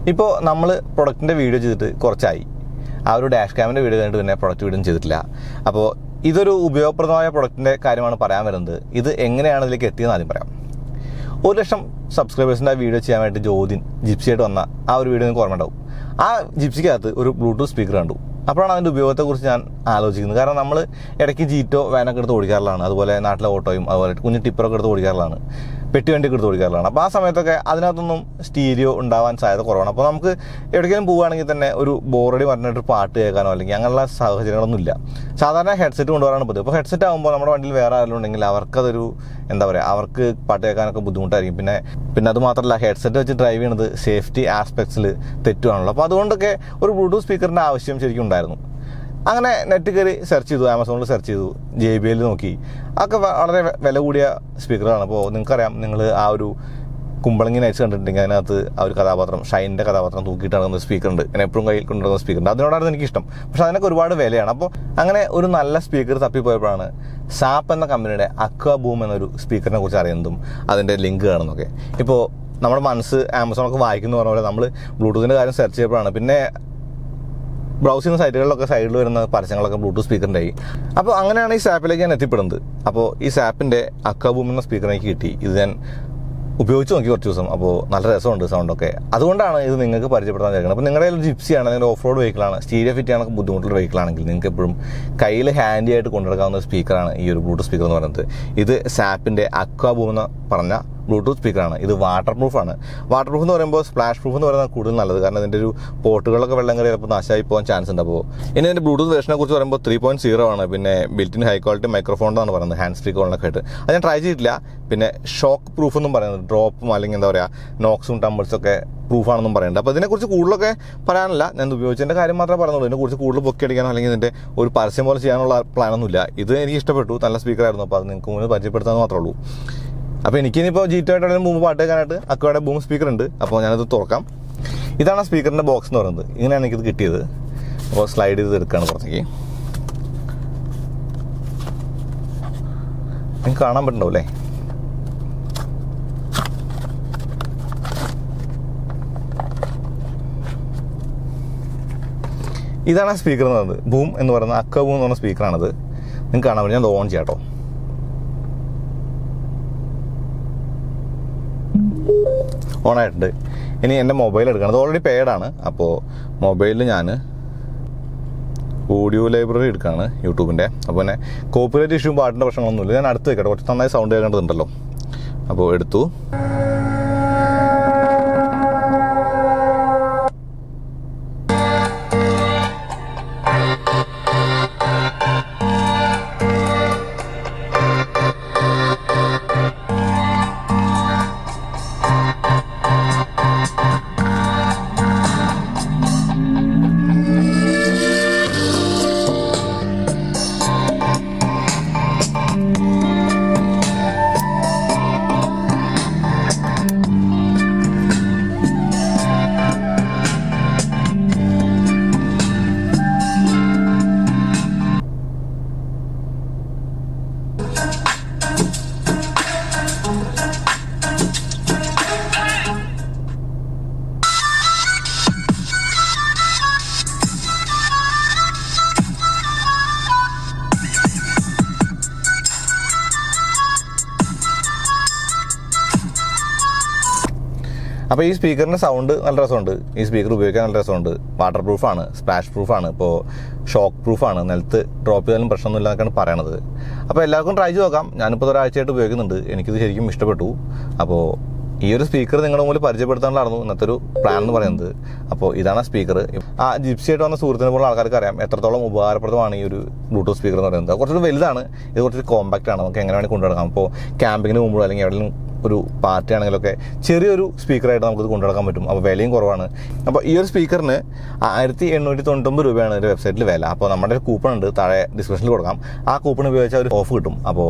ഇപ്പോൾ നമ്മൾ പ്രൊഡക്റ്റിൻ്റെ വീഡിയോ ചെയ്തിട്ട് കുറച്ചായി, ആ ഒരു ഡാഷ് ക്യാമിൻ്റെ വീഡിയോ കഴിഞ്ഞിട്ട് പിന്നെ പ്രൊഡക്റ്റ് വീഡിയോ ചെയ്തിട്ടില്ല. അപ്പോൾ ഇതൊരു ഉപയോഗപ്രദമായ പ്രൊഡക്റ്റിൻ്റെ കാര്യമാണ് പറയാൻ വരുന്നത്. ഇത് എങ്ങനെയാണ് ഇതിലേക്ക് എത്തിയെന്ന് ആദ്യം പറയാം. 1,00,000 സബ്സ്ക്രൈബേഴ്സിൻ്റെ ആ വീഡിയോ ചെയ്യാൻ വേണ്ടി ജിപ്സിയായിട്ട് വന്ന ആ ഒരു വീഡിയോ നിങ്ങൾക്ക് ഓർമ്മ ഉണ്ടാവും. ആ ജിപ്സിക്കകത്ത് ഒരു ബ്ലൂടൂത്ത് സ്പീക്കർ കണ്ടു. അപ്പോഴാണ് അതിൻ്റെ ഉപയോഗത്തെക്കുറിച്ച് ഞാൻ ആലോചിക്കുന്നത്. കാരണം നമ്മൾ ഇടയ്ക്ക് ജീറ്റോ വാനൊക്കെ എടുത്ത് ഓടിക്കാറുള്ളതാണ്, അതുപോലെ നാട്ടിലെ ഓട്ടോയും അതുപോലെ കുഞ്ഞു ടിപ്പറൊക്കെ എടുത്ത് ഓടിക്കാറുള്ളതാണ്, പെട്ടി വണ്ടിയൊക്കെ എടുത്ത് ഓടിക്കാറുള്ളതാണ്. അപ്പോൾ ആ സമയത്തൊക്കെ അതിനകത്തൊന്നും സ്റ്റീരിയോ ഉണ്ടാവാൻ സാധ്യത കുറവാണ്. അപ്പോൾ നമുക്ക് എവിടേക്കെങ്കിലും പോവുകയാണെങ്കിൽ തന്നെ ഒരു ബോറടി പറഞ്ഞിട്ട് പാട്ട് കേൾക്കാനോ അല്ലെങ്കിൽ അങ്ങനെയുള്ള സാഹചര്യങ്ങളൊന്നും ഇല്ല. സാധാരണ ഹെഡ്സെറ്റ് കൊണ്ടുവരാനാണ് പതിവ്. അപ്പോൾ ഹെഡ്സെറ്റ് ആകുമ്പോൾ നമ്മുടെ വണ്ടിയിൽ വേറെ ആരെങ്കിലും ഉണ്ടെങ്കിൽ അവർക്കതൊരു എന്താ പറയുക, അവർക്ക് പാട്ട് കേൾക്കാനൊക്കെ ബുദ്ധിമുട്ടായിരിക്കും. പിന്നെ അത് മാത്രമല്ല, ഹെഡ്സെറ്റ് വെച്ച് ഡ്രൈവ് ചെയ്യുന്നത് സേഫ്റ്റി ആസ്പെക്ട്സിൽ തെറ്റുവാണല്ലോ. അപ്പോൾ അതുകൊണ്ടൊക്കെ ഒരു ബ്ലൂടൂത്ത് സ്പീക്കറിൻ്റെ ആവശ്യം ശരിക്കും ഉണ്ടായിരുന്നു. അങ്ങനെ നെറ്റ് കയറി സെർച്ച് ചെയ്തു, ആമസോണിൽ സെർച്ച് ചെയ്തു, JBL നോക്കി. അതൊക്കെ വളരെ വില കൂടിയ സ്പീക്കറാണ്. അപ്പോൾ നിങ്ങൾക്കറിയാം, നിങ്ങൾ ആ ഒരു കുമ്പളങ്ങി നൈറ്റ്സ് കണ്ടിട്ടുണ്ടെങ്കിൽ അതിനകത്ത് ആ ഒരു കഥാപാത്രം, ഷൈനിൻ്റെ കഥാപാത്രം തൂക്കിയിട്ട് നടക്കുന്ന സ്പീക്കറുണ്ട്. ഞാൻ എപ്പോഴും കയ്യിൽ കൊണ്ടുവരുന്ന സ്പീക്കറുണ്ട്. അതിനോടായിരുന്നു എനിക്കിഷ്ടം. പക്ഷേ അതിനൊക്കെ ഒരുപാട് വിലയാണ്. അപ്പോൾ അങ്ങനെ ഒരു നല്ല സ്പീക്കർ തപ്പിപ്പോയപ്പോഴാണ് ZAAP എന്ന കമ്പനിയുടെ അക്വാ ബൂം എന്നൊരു സ്പീക്കറിനെ കുറിച്ച് അറിയുന്നതും അതിൻ്റെ ലിങ്ക് കാണുന്നതൊക്കെ. ഇപ്പോൾ നമ്മുടെ മനസ്സ് ആമസോണൊക്കെ വായിക്കുന്നു പറഞ്ഞ പോലെ നമ്മൾ ബ്ലൂടൂത്തിൻ്റെ കാര്യം സെർച്ച് ചെയ്തപ്പോഴാണ് പിന്നെ ബ്രൗസ് ചെയ്യുന്ന സൈറ്റുകളിലൊക്കെ സൈഡിൽ വരുന്ന പരസ്യങ്ങളൊക്കെ ബ്ലൂടൂത്ത് സ്പീക്കറിൻ്റെ ആയി. അപ്പോൾ അങ്ങനെയാണ് ഈ ZAAPിലേക്ക് ഞാൻ എത്തിപ്പെടുന്നത്. അപ്പോൾ ഈ ZAAPിൻ്റെ അക്വാ ബൂം എന്ന സ്പീക്കർ എനിക്ക് കിട്ടി. ഇത് ഞാൻ ഉപയോഗിച്ച് നോക്കി കുറച്ച് ദിവസം. അപ്പോൾ നല്ല രസമുണ്ട് സൗണ്ടൊക്കെ. അതുകൊണ്ടാണ് ഇത് നിങ്ങൾക്ക് പരിചയപ്പെടുത്താൻ ചേർക്കുന്നത്. അപ്പോൾ നിങ്ങളുടെ ഒരു ജിപ്സിയാണ്, നിങ്ങളുടെ ഓഫ് റോഡ് വെഹിക്കിളാണ്, സ്റ്റീരിയോ ഫിറ്റ് ചെയ്യാനൊക്കെ ബുദ്ധിമുട്ടുള്ള വെഹിക്കിളാണെങ്കിൽ നിങ്ങൾക്ക് എപ്പോഴും കയ്യിൽ ഹാൻഡി ആയിട്ട് കൊണ്ടുനടക്കാവുന്ന ഒരു സ്പീക്കറാണ് ഈ ഒരു ബ്ലൂടൂത്ത് സ്പീക്കർ എന്ന് പറയുന്നത്. ഇത് ZAAPിൻ്റെ അക്വാ ബൂം എന്ന് പറഞ്ഞ ബ്ലൂടൂത്ത് സ്പീക്കറാണ്. ഇത് വാട്ടർ പ്രൂഫാണ്. വാട്ടർ പ്രൂഫ് എന്ന് പറയുമ്പോൾ സ്പ്ലാഷ് പ്രൂഫ് എന്ന് പറയുന്നത് കൂടുതൽ നല്ലത്. കാരണം ഇതിൻ്റെ ഒരു പോർട്ടുകളൊക്കെ വെള്ളം കയറി ചിലപ്പോൾ നാശമായി പോകാൻ ചാൻസ് ഉണ്ട്. അപ്പോൾ ഇനി ഇതിൻ്റെ ബ്ലൂടൂത്ത് വേർഷനെ കുറിച്ച് പറയുമ്പോൾ 3.0 ആണ്. പിന്നെ ബിൽറ്റിൻ ഹൈ ക്വാളിറ്റി മൈക്രോഫോൺ എന്നാണ് പറയുന്നത്, ഹാൻഡ് ഫ്രീ കോളിനൊക്കെ ആയിട്ട്. അത് ഞാൻ ട്രൈ ചെയ്തിട്ടില്ല. പിന്നെ ഷോക്ക് പ്രൂഫ് എന്നും പറയുന്നത്, ഡ്രോപ്പും അല്ലെങ്കിൽ എന്താ പറയുക നോക്സും ടമ്പിൾസൊക്കെ പ്രൂഫാണെന്നും പറയുന്നുണ്ട്. അപ്പോൾ ഇതിനെക്കുറിച്ച് കൂടുതലൊക്കെ പറയാനില്ല. ഞാൻ ഉപയോഗിച്ചതിൻ്റെ കാര്യം മാത്രമേ പറയുന്നുള്ളൂ. ഇതിനെക്കുറിച്ച് കൂടുതൽ പൊക്കി അടിക്കാനോ അല്ലെങ്കിൽ ഇതിൻ്റെ ഒരു പരസ്യം പോലെ ചെയ്യാനുള്ള പ്ലാനൊന്നുമില്ല. ഇത് എനിക്ക് ഇഷ്ടപ്പെട്ടു, നല്ല സ്പീക്കറായിരുന്നു. അപ്പോൾ അത് നിങ്ങൾക്ക് മുന്നിൽ പരിചയപ്പെടുത്താമെന്ന് മാത്രമേ ഉള്ളൂ. അപ്പോൾ എനിക്കിനിപ്പോൾ ജീറ്റായിട്ട് മുമ്പ് പാട്ട് കേൾക്കാനായിട്ട് അക്വയുടെ ബൂം സ്പീക്കർ ഉണ്ട്. അപ്പോൾ ഞാനത് തുറക്കാം. ഇതാണ് സ്പീക്കറിൻ്റെ ബോക്സ് എന്ന് പറയുന്നത്. ഇങ്ങനെയാണ് എനിക്കിത് കിട്ടിയത്. അപ്പോൾ സ്ലൈഡ് ചെയ്ത് എടുക്കുകയാണ് പുറത്തേക്ക്. നിങ്ങൾക്ക് കാണാൻ പറ്റുന്നുണ്ടാവും അല്ലേ? ഇതാണ് സ്പീക്കർ എന്ന് പറയുന്നത്. ബൂം എന്ന് പറയുന്നത് അക്വ ബൂം എന്ന് പറഞ്ഞ സ്പീക്കറാണത്. നിങ്ങൾക്ക് കാണാൻ പറ്റും. ഞാൻ ഓൺ ചെയ്യാം കേട്ടോ. ഓണായിട്ടുണ്ട്. ഇനി എൻ്റെ മൊബൈൽ എടുക്കണം. അത് ഓൾറെഡി പെയ്ഡാണ്. അപ്പോൾ മൊബൈലിൽ ഞാൻ ഓഡിയോ ലൈബ്രറി എടുക്കുകയാണ് യൂട്യൂബിൻ്റെ. അപ്പോൾ പിന്നെ കോപ്പിറൈറ്റ് ഇഷ്യൂ പാട്ടിൻ്റെ പ്രശ്നങ്ങളൊന്നുമില്ല. ഞാൻ അടുത്ത് വെക്കട്ടെ, കുറച്ച് നന്നായി സൗണ്ട് കേൾക്കേണ്ടതുണ്ടല്ലോ. അപ്പോൾ എടുത്തു. അപ്പോൾ ഈ സ്പീക്കറിൻ്റെ സൗണ്ട് നല്ല രസമുണ്ട്. ഈ സ്പീക്കർ ഉപയോഗിക്കാൻ നല്ല രസമുണ്ട്. വാട്ടർ പ്രൂഫാണ്, സ്പ്ലാഷ് പ്രൂഫാണ്, ഇപ്പോൾ ഷോക്ക് പ്രൂഫാണ്. നിലത്ത് ഡ്രോപ്പ് ചെയ്താലും പ്രശ്നമൊന്നുമില്ല എന്നൊക്കെയാണ് പറയണത്. അപ്പോൾ എല്ലാവർക്കും ട്രൈ ചെയ്ത് നോക്കാം. ഞാനിപ്പോൾ ഒരാഴ്ചയായിട്ട് ഉപയോഗിക്കുന്നുണ്ട്. എനിക്കിത് ശരിക്കും ഇഷ്ടപ്പെട്ടു. അപ്പോൾ ഈ ഒരു സ്പീക്കർ നിങ്ങളുടെ മുമ്പിൽ പരിചയപ്പെടുത്താനായിരുന്നു ഇന്നത്തെ ഒരു പ്ലാൻ എന്ന് പറയുന്നത്. അപ്പോൾ ഇതാണ് സ്പീക്കർ. ആ ജിപ്സിയായിട്ട് വന്ന സുഹൃത്തിനെ പോലുള്ള ആൾക്കാർക്ക് അറിയാം എത്രത്തോളം ഉപകാരപ്രദമാണ് ഈ ഒരു ബ്ലൂടൂത്ത് സ്പീക്കർ എന്ന് പറയുന്നത്. കുറച്ചൊരു വലുതാണ്, ഇത് കുറച്ച് കോമ്പാക്റ്റ് ആണ്. നമുക്ക് എങ്ങനെ വേണമെങ്കിൽ കൊണ്ടുനടക്കാം. ഇപ്പോൾ ക്യാമ്പിങ്ങിന് മുമ്പോ അല്ലെങ്കിൽ എവിടെയെങ്കിലും ഒരു പാർട്ടി ആണെങ്കിലൊക്കെ ചെറിയൊരു സ്പീക്കറായിട്ട് നമുക്കിത് കൊണ്ടുനടക്കാൻ പറ്റും. അപ്പോൾ വിലയും കുറവാണ്. അപ്പോൾ ഈ ഒരു സ്പീക്കറിന് 1899 രൂപയാണ് ഇതിൻ്റെ വെബ്സൈറ്റിൽ വില. അപ്പോൾ നമ്മുടെ ഒരു കൂപ്പൺ ഉണ്ട്, താഴെ ഡിസ്ക്രിപ്ഷനിൽ കൊടുക്കാം. ആ കൂപ്പൺ ഉപയോഗിച്ചാൽ ഒരു ഓഫ് കിട്ടും. അപ്പോൾ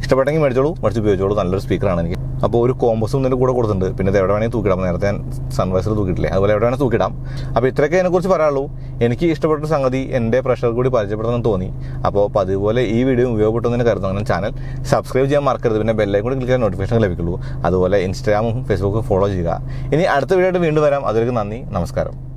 ഇഷ്ടപ്പെട്ടെങ്കിൽ മേടിച്ചോളൂ, ഉപയോഗിച്ചോളൂ. നല്ലൊരു സ്പീക്കറാണ് എനിക്ക്. അപ്പോൾ ഒരു കോമ്പസും ഇതിൻ്റെ കൂടെ കൊടുത്തിട്ടുണ്ട്. പിന്നെ ഇത് എവിടെ വേണമെങ്കിൽ തൂക്കിടാം. നേരത്തെ ഞാൻ സൺവൈസർ തൂക്കിയിട്ടില്ലേ, അതുപോലെ എവിടെ വേണമെങ്കിൽ തൂക്കിടാം. അപ്പോൾ ഇത്രയൊക്കെ അതിനെക്കുറിച്ച് പറയാനുള്ളൂ. എനിക്ക് ഇഷ്ടപ്പെട്ട സംഗതി എൻ്റെ പ്രഷർ കൂടി പരിചയപ്പെടുത്താൻ തോന്നി. അപ്പോൾ അതുപോലെ ഈ വീഡിയോ ഉപയോഗപ്പെട്ടെന്ന് കരുതുന്നു. അങ്ങനെ ചാനൽ സബ്സ്ക്രൈബ് ചെയ്യാൻ മറക്കരുത്. പിന്നെ ബെല്ലൈക്കൺ കൂടി ക്ലിക്ക് ചെയ്യാൻ നോട്ടിഫിക്കേഷൻ ലഭിക്കുള്ളൂ. അതുപോലെ ഇൻസ്റ്റാഗ്രാമും ഫേസ്ബുക്കും ഫോളോ ചെയ്യുക. ഇനി അടുത്ത വീഡിയോ ആയിട്ട് വീണ്ടും വരാം. അതിലേക്ക് നന്ദി, നമസ്കാരം.